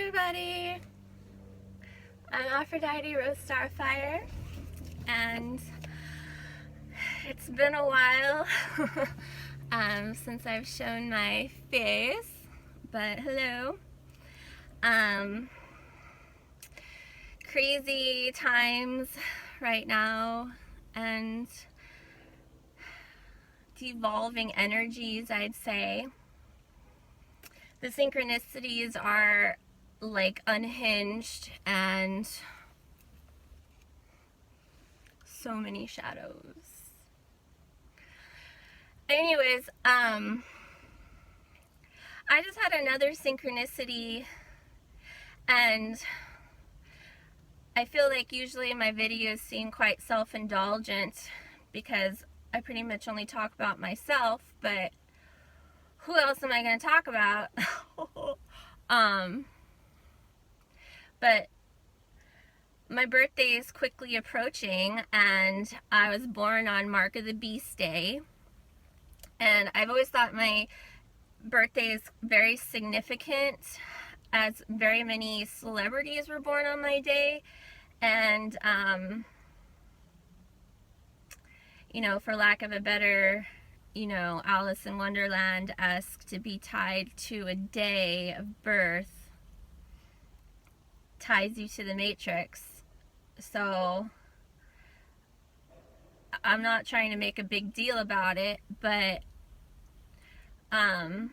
everybody. I'm Aphrodite Rose Starfire, and it's been a while since I've shown my face, but hello. Crazy times right now, and devolving energies, I'd say. The synchronicities are like unhinged and so many shadows. Anyways, I just had another synchronicity, and I feel like usually my videos seem quite self-indulgent because I pretty much only talk about myself, but who else am I going to talk about? But my birthday is quickly approaching, and I was born on Mark of the Beast Day, and I've always thought my birthday is very significant, as very many celebrities were born on my day, and you know, for lack of a better, you know, Alice in Wonderland-esque, to be tied to a day of birth ties you to the Matrix. So I'm not trying to make a big deal about it, but I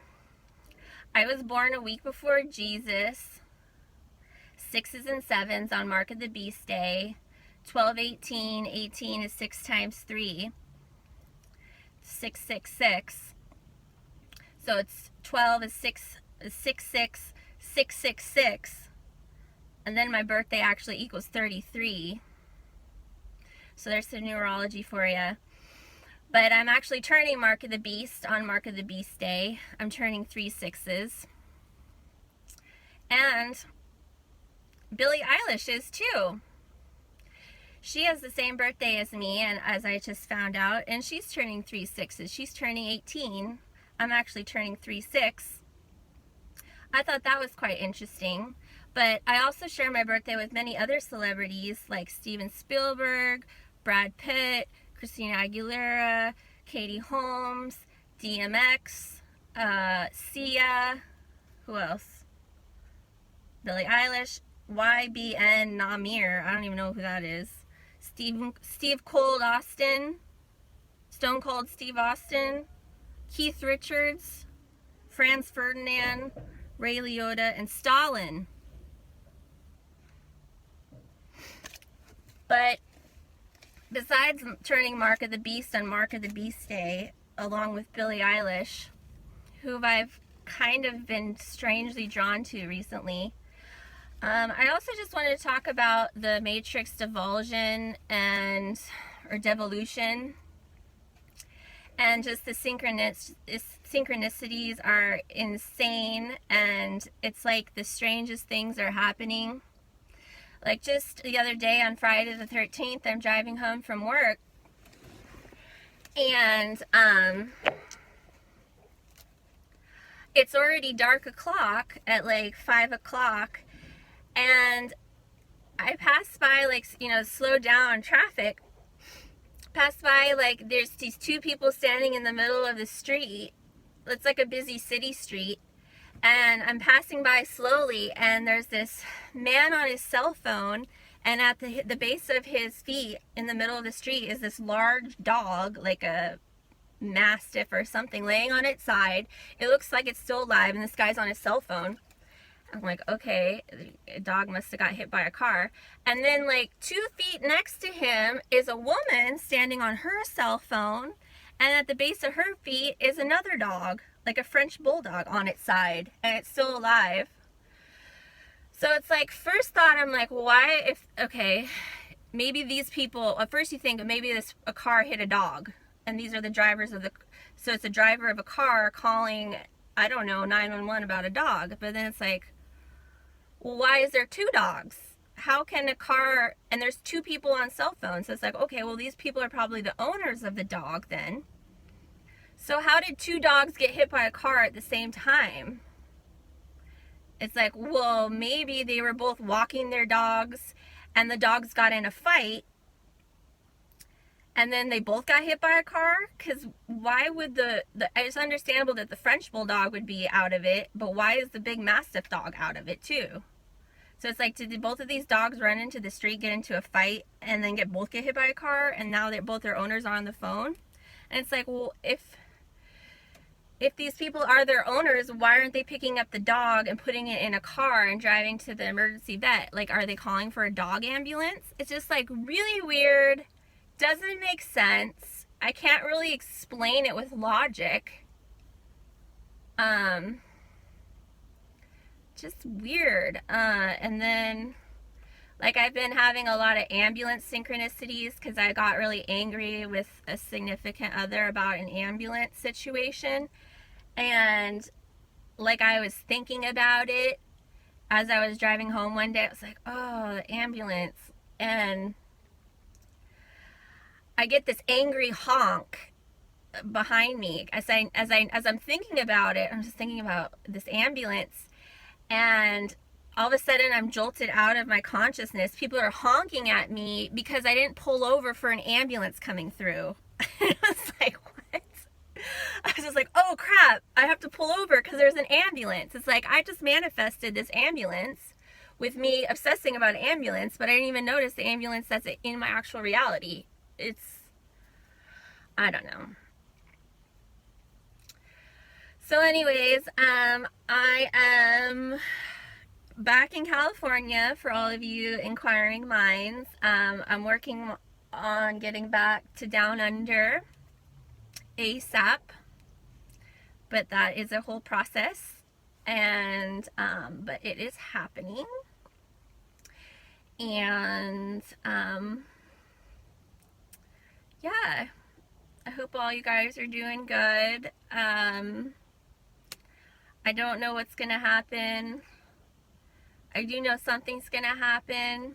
was born a week before Jesus, 6s and 7s on Mark of the Beast Day, 12, 18, 18 is 6 times 3, 666. So it's 12 is 6, 6, 6, and then my birthday actually equals 33. So there's some numerology for you. But I'm actually turning Mark of the Beast on Mark of the Beast Day. I'm turning 3 6s. And Billie Eilish is too. She has the same birthday as me, and as I just found out, and she's turning 3 6s. She's turning 18. I'm actually turning 3 6. I thought that was quite interesting. But I also share my birthday with many other celebrities like Steven Spielberg, Brad Pitt, Christina Aguilera, Katie Holmes, DMX, Sia, who else? Billie Eilish, YBN Namir, I don't even know who that is. Steve Cold Austin, Stone Cold Steve Austin, Keith Richards, Franz Ferdinand, Ray Liotta, and Stalin. But besides turning Mark of the Beast on Mark of the Beast Day, along with Billie Eilish, who I've kind of been strangely drawn to recently, I also just wanted to talk about the Matrix divulsion or devolution, and just the synchronicities are insane, and it's like the strangest things are happening. Like just the other day on Friday the 13th, I'm driving home from work, and it's already dark o'clock at like 5 o'clock, and I passed by, like, you know, slow down traffic, passed by, like, there's these two people standing in the middle of the street. It's like a busy city street. And I'm passing by slowly, and there's this man on his cell phone, and at the base of his feet in the middle of the street is this large dog, like a mastiff or something, laying on its side. It looks like it's still alive, and this guy's on his cell phone. I'm like, okay, a dog must have got hit by a car. And then like 2 feet next to him is a woman standing on her cell phone, and at the base of her feet is another dog, like a French bulldog, on its side, and it's still alive. So it's like, first thought, I'm like, why, if, okay, maybe these people, at first you think maybe a car hit a dog, and these are the drivers of so it's a driver of a car calling, I don't know, 911 about a dog. But then it's like, well, why is there 2 dogs? How can a car, and there's 2 people on cell phones, so it's like, okay, well, these people are probably the owners of the dog then. So how did 2 dogs get hit by a car at the same time? It's like, well, maybe they were both walking their dogs and the dogs got in a fight and then they both got hit by a car. Because why would it's understandable that the French Bulldog would be out of it, but why is the big Mastiff dog out of it too? So it's like, did both of these dogs run into the street, get into a fight, and then both get hit by a car, and now both their owners are on the phone? And it's like, well, if these people are their owners, why aren't they picking up the dog and putting it in a car and driving to the emergency vet? Like, are they calling for a dog ambulance? It's just like really weird. Doesn't make sense. I can't really explain it with logic. Just weird. And then, like, I've been having a lot of ambulance synchronicities because I got really angry with a significant other about an ambulance situation. And, like, I was thinking about it as I was driving home one day. I was like, oh, the ambulance. And I get this angry honk behind me as I'm thinking about it. I'm just thinking about this ambulance, and all of a sudden I'm jolted out of my consciousness. People are honking at me because I didn't pull over for an ambulance coming through. I was like, what? I was just like, oh crap, I have to pull over because there's an ambulance. It's like, I just manifested this ambulance with me obsessing about an ambulance, but I didn't even notice the ambulance that's in my actual reality. I don't know. So anyways, I am back in California for all of you inquiring minds. I'm working on getting back to Down Under ASAP, but that is a whole process, and but it is happening. And yeah, I hope all you guys are doing good. I don't know what's gonna happen. I do know something's gonna happen,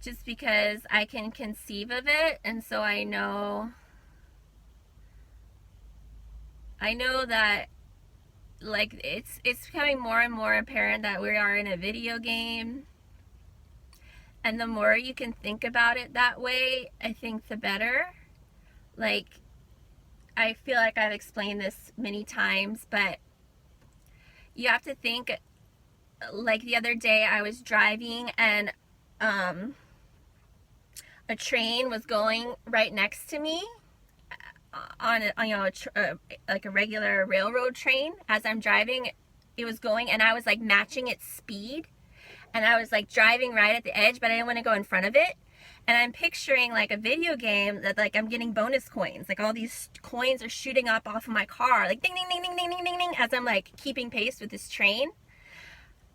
just because I can conceive of it, and so I know that, like, it's becoming more and more apparent that we are in a video game, and the more you can think about it that way, I think the better. Like, I feel like I've explained this many times, but you have to think, like, the other day I was driving and a train was going right next to me on like a regular railroad train. As I'm driving, it was going, and I was like matching its speed, and I was like driving right at the edge, but I didn't want to go in front of it. And I'm picturing like a video game that, like, I'm getting bonus coins, like all these coins are shooting up off of my car, like ding ding ding ding ding ding ding ding, as I'm like keeping pace with this train.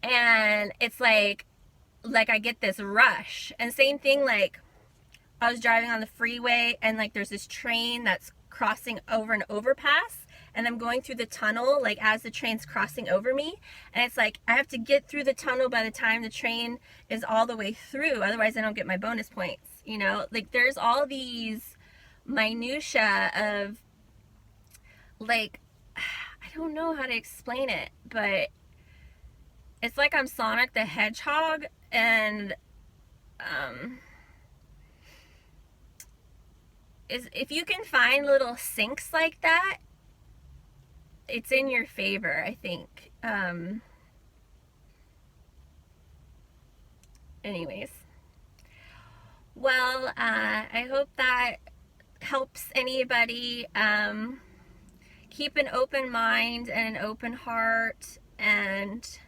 And it's like I get this rush. And same thing, like, I was driving on the freeway, and like there's this train that's crossing over an overpass, and I'm going through the tunnel, like, as the train's crossing over me, and it's like I have to get through the tunnel by the time the train is all the way through, otherwise I don't get my bonus points, you know? Like, there's all these minutia of, like, I don't know how to explain it, but it's like I'm Sonic the Hedgehog, and if you can find little sinks like that, it's in your favor, I think. Anyways, well, I hope that helps anybody. Keep an open mind and an open heart, and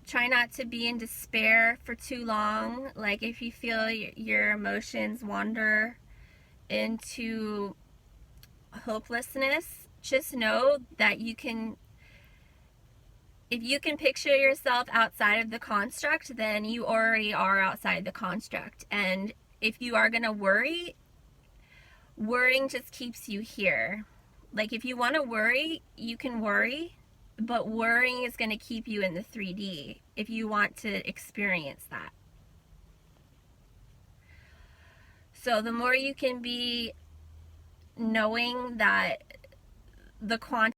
try not to be in despair for too long. Like, if you feel your emotions wander into hopelessness, just know that you can, if you can picture yourself outside of the construct, then you already are outside the construct. And if you are going to worry, worrying just keeps you here. Like, if you want to worry, you can worry, but worrying is going to keep you in the 3D if you want to experience that. So the more you can be knowing that the quantum